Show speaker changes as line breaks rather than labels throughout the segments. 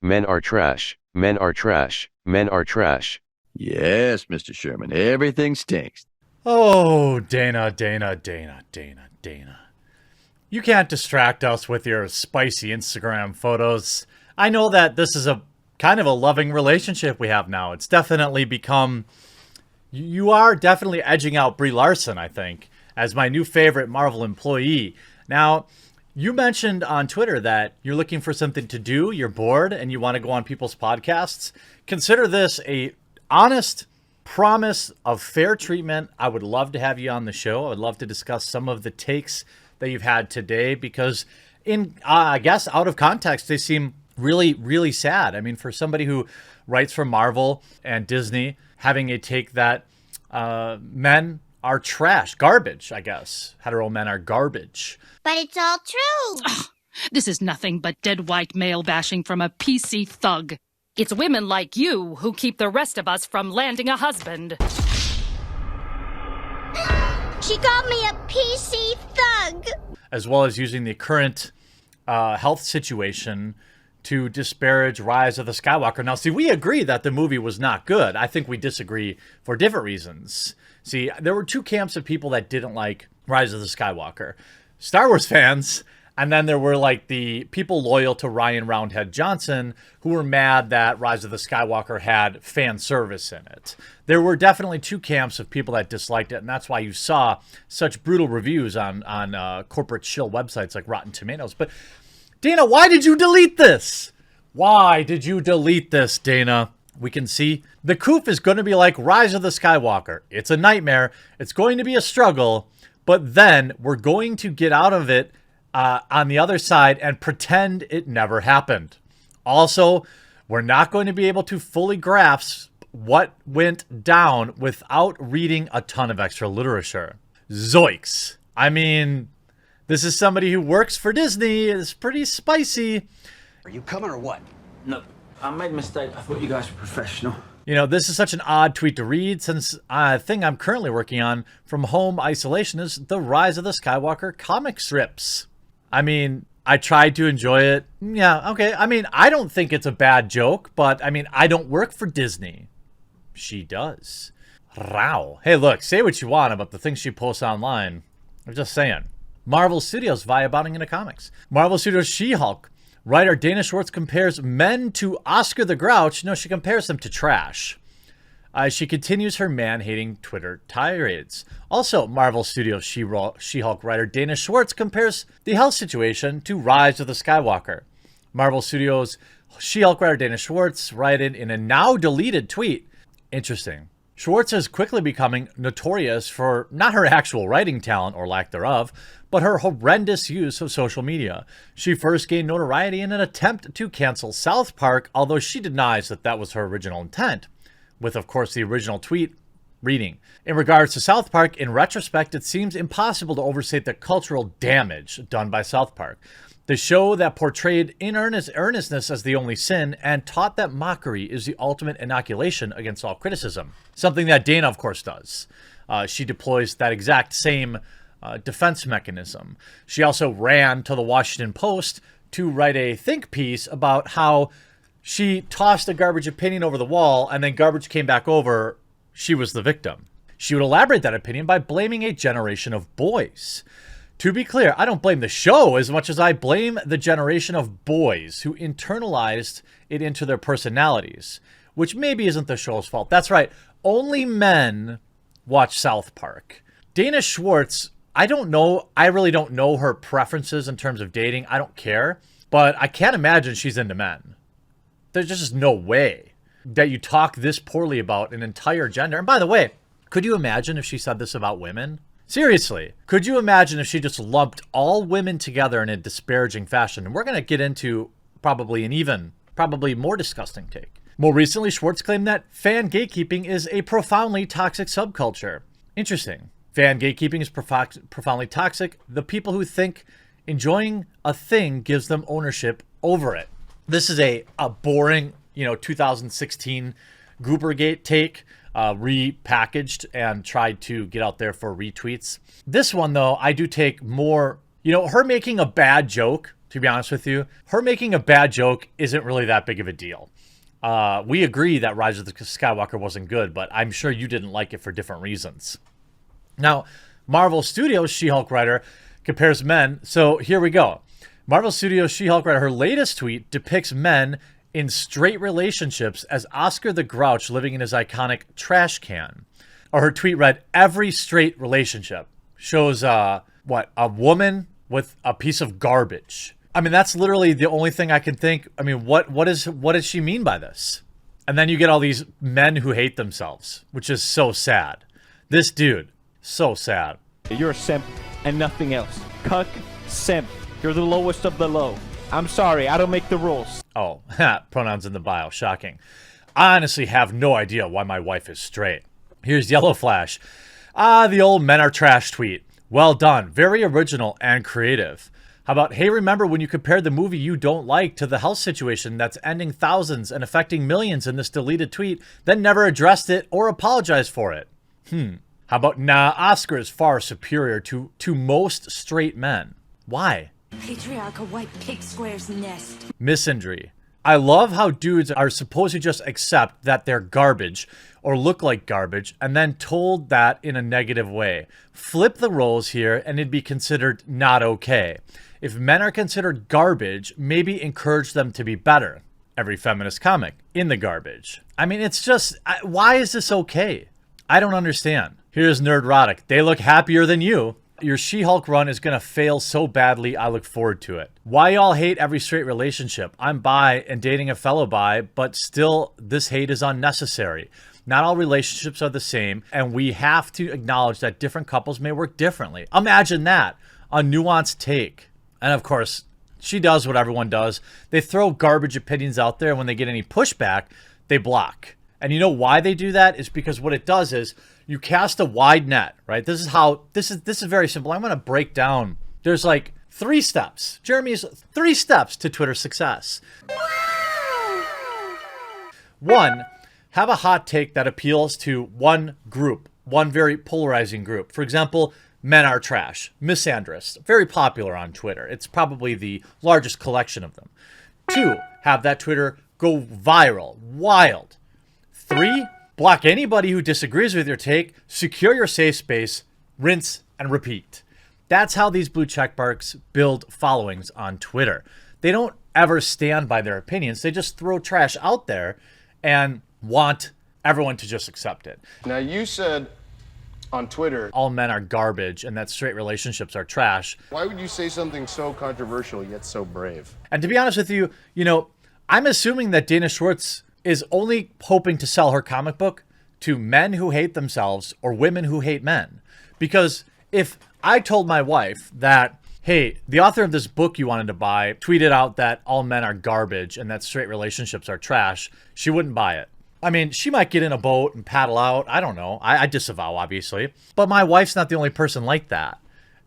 Men are trash. Men are trash. Men are trash.
Yes, Mr. Sherman, everything stinks.
Oh, Dana. You can't distract us with your spicy Instagram photos. I know that this is a kind of a loving relationship we have now. It's definitely become... You are definitely edging out Brie Larson, I think, as my new favorite Marvel employee. Now, you mentioned on Twitter that you're looking for something to do, you're bored, and you want to go on people's podcasts. Consider this a honest promise of fair treatment. I would love to have you on the show. I would love to discuss some of the takes that you've had today because I guess out of context, they seem really, really sad. I mean, for somebody who writes for Marvel and Disney, having a take that men are trash, garbage, I guess. Hetero men are garbage.
But it's all true.
Ugh, this is nothing but dead white male bashing from a PC thug. It's women like you who keep the rest of us from landing a husband.
She called me a PC thug.
As well as using the current health situation to disparage Rise of the Skywalker. Now, see, we agree that the movie was not good. I think we disagree for different reasons. See, there were two camps of people that didn't like Rise of the Skywalker. Star Wars fans, and then there were like the people loyal to Ryan Roundhead Johnson who were mad that Rise of the Skywalker had fan service in it. There were definitely two camps of people that disliked it, and that's why you saw such brutal reviews on corporate shill websites like Rotten Tomatoes. But Dana, why did you delete this? Why did you delete this, Dana? We can see the coup is going to be like Rise of the Skywalker. It's a nightmare. It's going to be a struggle. But then we're going to get out of it on the other side and pretend it never happened. Also, we're not going to be able to fully grasp what went down without reading a ton of extra literature. Zoinks. I mean, this is somebody who works for Disney. It's pretty spicy.
Are you coming or what? No, I made a mistake. I thought you guys were professional.
You know, this is such an odd tweet to read since a thing I'm currently working on from home isolation is the Rise of the Skywalker comic strips. I mean, I tried to enjoy it. Yeah, okay. I mean, I don't think it's a bad joke, but I mean, I don't work for Disney. She does. Row. Hey, look, say what you want about the things she posts online. I'm just saying. Marvel Studios viabounding into comics. Marvel Studios She-Hulk. Writer Dana Schwartz compares men to Oscar the Grouch. No, she compares them to trash. She continues her man-hating Twitter tirades. Also, Marvel Studios She-Hulk writer Dana Schwartz compares the health situation to Rise of the Skywalker. Marvel Studios She-Hulk writer Dana Schwartz wrote in a now-deleted tweet. Interesting. Schwartz is quickly becoming notorious for not her actual writing talent or lack thereof, but her horrendous use of social media. She first gained notoriety in an attempt to cancel South Park, although she denies that that was her original intent, with, of course, the original tweet reading. In regards to South Park, in retrospect, it seems impossible to overstate the cultural damage done by South Park. The show that portrayed earnestness as the only sin and taught that mockery is the ultimate inoculation against all criticism. Something that Dana, of course, does. She deploys that exact same defense mechanism. She also ran to the Washington Post to write a think piece about how she tossed a garbage opinion over the wall and then garbage came back over. She was the victim. She would elaborate that opinion by blaming a generation of boys. To be clear, I don't blame the show as much as I blame the generation of boys who internalized it into their personalities, which maybe isn't the show's fault. That's right. Only men watch South Park. Dana Schwartz, I don't know. I really don't know her preferences in terms of dating. I don't care. But I can't imagine she's into men. There's just no way that you talk this poorly about an entire gender. And by the way, could you imagine if she said this about women? Seriously, could you imagine if she just lumped all women together in a disparaging fashion? And we're going to get into probably more disgusting take. More recently, Schwartz claimed that fan gatekeeping is a profoundly toxic subculture. Interesting. Fan gatekeeping is profoundly toxic. The people who think enjoying a thing gives them ownership over it. This is a boring, 2016 Goobergate take. Repackaged and tried to get out there for retweets. This one, though, I do take more, her making a bad joke to be honest with you. Her making a bad joke isn't really that big of a deal. We agree that Rise of the Skywalker wasn't good, but I'm sure you didn't like it for different reasons. Now, Marvel Studios She-Hulk writer compares men. So here we go. Marvel Studios She-Hulk writer, her latest tweet depicts men in straight relationships as Oscar the Grouch living in his iconic trash can. Or her tweet read, every straight relationship shows, a woman with a piece of garbage. I mean, that's literally the only thing I can think. I mean, what does she mean by this? And then you get all these men who hate themselves, which is so sad. This dude, so sad.
You're a simp and nothing else. Cuck, simp. You're the lowest of the low. I'm sorry, I don't make the rules.
Oh, pronouns in the bio, shocking. I honestly have no idea why my wife is straight. Here's Yellow Flash. The old men are trash tweet. Well done, very original and creative. How about, hey, remember when you compared the movie you don't like to the health situation that's ending thousands and affecting millions in this deleted tweet, then never addressed it or apologized for it? How about, nah, Oscar is far superior to most straight men. Why?
Patriarchal white pig square's nest.
Misandry. I love how dudes are supposed to just accept that they're garbage or look like garbage and then told that in a negative way. Flip the roles here and it'd be considered not okay. If men are considered garbage, maybe encourage them to be better. Every feminist comic in the garbage. I mean, it's just, why is this okay? I don't understand. Here's Nerdrotic. They look happier than you. Your She-Hulk run is going to fail so badly, I look forward to it. Why y'all hate every straight relationship? I'm bi and dating a fellow bi, but still, this hate is unnecessary. Not all relationships are the same, and we have to acknowledge that different couples may work differently. Imagine that. A nuanced take. And of course, she does what everyone does. They throw garbage opinions out there, and when they get any pushback, they block. And you know why they do that? Is because what it does is you cast a wide net, right? This is very simple. I'm going to break down. There's like 3 steps. Jeremy's 3 steps to Twitter success. 1, have a hot take that appeals to one group, one very polarizing group. For example, men are trash, misandrist, very popular on Twitter. It's probably the largest collection of them. 2, have that Twitter go viral, wild. 3, block anybody who disagrees with your take, secure your safe space, rinse and repeat. That's how these blue checkmarks build followings on Twitter. They don't ever stand by their opinions. They just throw trash out there and want everyone to just accept it.
Now, you said on Twitter,
all men are garbage and that straight relationships are trash.
Why would you say something so controversial yet so brave?
And to be honest with you, I'm assuming that Dana Schwartz is only hoping to sell her comic book to men who hate themselves or women who hate men. Because if I told my wife that, hey, the author of this book you wanted to buy tweeted out that all men are garbage and that straight relationships are trash, she wouldn't buy it. I mean, she might get in a boat and paddle out. I don't know. I disavow, obviously. But my wife's not the only person like that.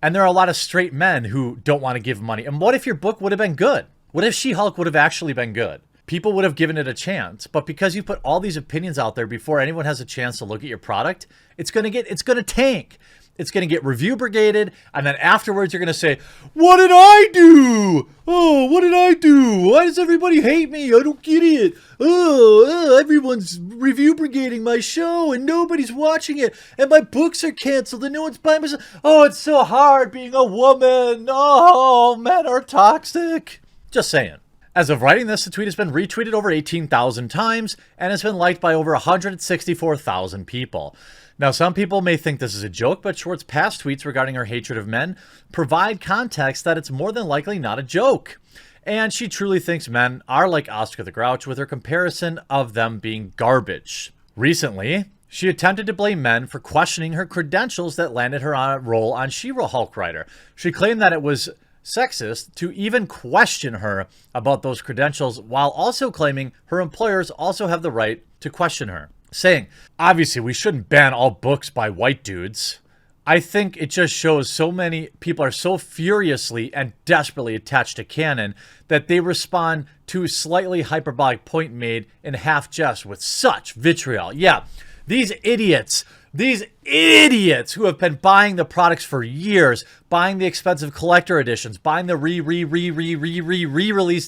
And there are a lot of straight men who don't want to give money. And what if your book would have been good? What if She-Hulk would have actually been good? People would have given it a chance, but because you put all these opinions out there before anyone has a chance to look at your product, it's going to tank. It's going to get review brigaded, and then afterwards you're going to say, what did I do? Oh, what did I do? Why does everybody hate me? I don't get it. Oh, everyone's review brigading my show, and nobody's watching it, and my books are canceled, and no one's buying my stuff. Oh, it's so hard being a woman. Oh, men are toxic. Just saying. As of writing this, the tweet has been retweeted over 18,000 times and has been liked by over 164,000 people. Now, some people may think this is a joke, but Schwartz's past tweets regarding her hatred of men provide context that it's more than likely not a joke. And she truly thinks men are like Oscar the Grouch with her comparison of them being garbage. Recently, she attempted to blame men for questioning her credentials that landed her on a role on She-Hulk writer. She claimed that it was sexist to even question her about those credentials, while also claiming her employers also have the right to question her, saying, obviously we shouldn't ban all books by white dudes. I think it just shows so many people are so furiously and desperately attached to canon that they respond to a slightly hyperbolic point made in half jest with such vitriol. Yeah, These idiots who have been buying the products for years, buying the expensive collector editions, buying the re-release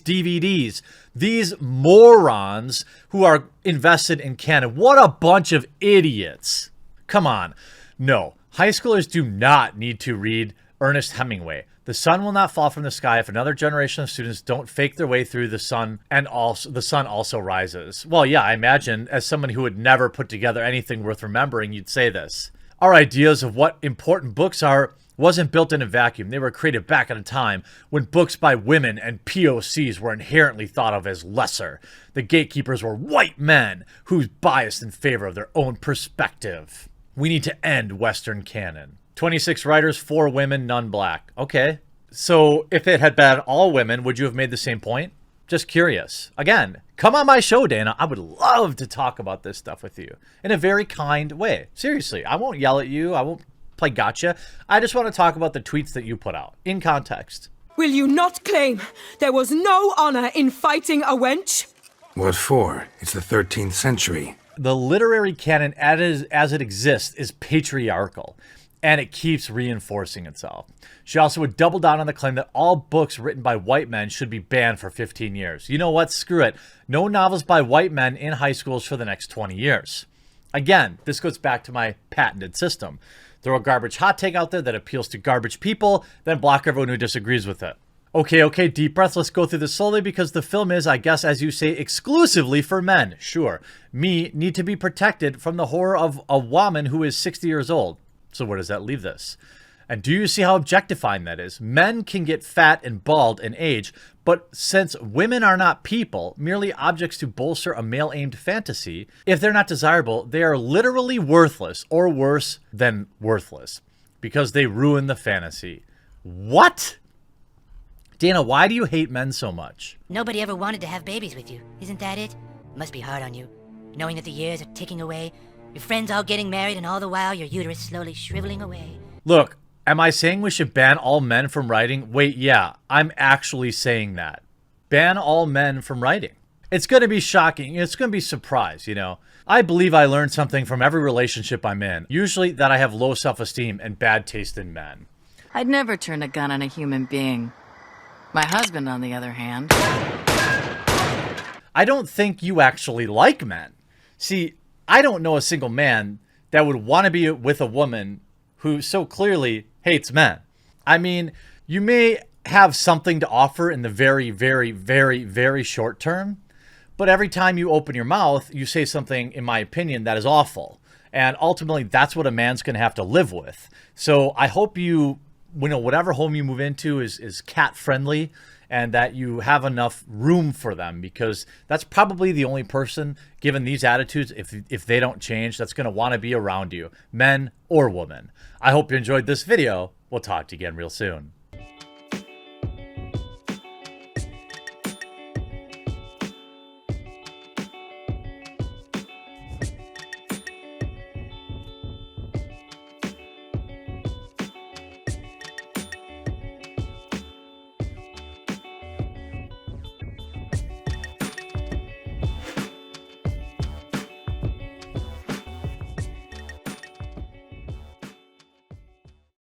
DVDs. These morons who are invested in canon. What a bunch of idiots. Come on. No, high schoolers do not need to read Ernest Hemingway. The sun will not fall from the sky if another generation of students don't fake their way through the sun, and also the sun also rises. Well, yeah, I imagine as someone who would never put together anything worth remembering, you'd say this. Our ideas of what important books are wasn't built in a vacuum. They were created back at a time when books by women and POCs were inherently thought of as lesser. The gatekeepers were white men who's biased in favor of their own perspective. We need to end Western canon. 26 writers, 4 women, none black. Okay. So if it had been all women, would you have made the same point? Just curious. Again, come on my show, Dana. I would love to talk about this stuff with you in a very kind way. Seriously, I won't yell at you. I won't play gotcha. I just want to talk about the tweets that you put out in context.
Will you not claim there was no honor in fighting a wench?
What for? It's the 13th century.
The literary canon as it exists is patriarchal, and it keeps reinforcing itself. She also would double down on the claim that all books written by white men should be banned for 15 years. You know what? Screw it. No novels by white men in high schools for the next 20 years. Again, this goes back to my patented system. Throw a garbage hot take out there that appeals to garbage people, then block everyone who disagrees with it. Okay, deep breath. Let's go through this slowly because the film is, I guess, as you say, exclusively for men. Sure, me need to be protected from the horror of a woman who is 60 years old. So where does that leave this? And do you see how objectifying that is? Men can get fat and bald and age, but since women are not people, merely objects to bolster a male-aimed fantasy, if they're not desirable, they are literally worthless, or worse than worthless, because they ruin the fantasy. What? Dana, why do you hate men so much?
Nobody ever wanted to have babies with you. Isn't that it? Must be hard on you, knowing that the years are ticking away, your friends all getting married, and all the while your uterus slowly shriveling away.
Look, am I saying we should ban all men from writing? Wait, yeah, I'm actually saying that. Ban all men from writing. It's going to be shocking. It's going to be a surprise, you know. I believe I learned something from every relationship I'm in. Usually that I have low self-esteem and bad taste in men.
I'd never turn a gun on a human being. My husband, on the other hand.
I don't think you actually like men. See, I don't know a single man that would want to be with a woman who so clearly hates men. I mean, you may have something to offer in the very, very, very, very short term, but every time you open your mouth, you say something, in my opinion, that is awful. And ultimately, that's what a man's going to have to live with. So I hope you know, whatever home you move into is cat friendly, and that you have enough room for them, because that's probably the only person, given these attitudes, if they don't change, that's going to want to be around you, men or women. I hope you enjoyed this video. We'll talk to you again real soon.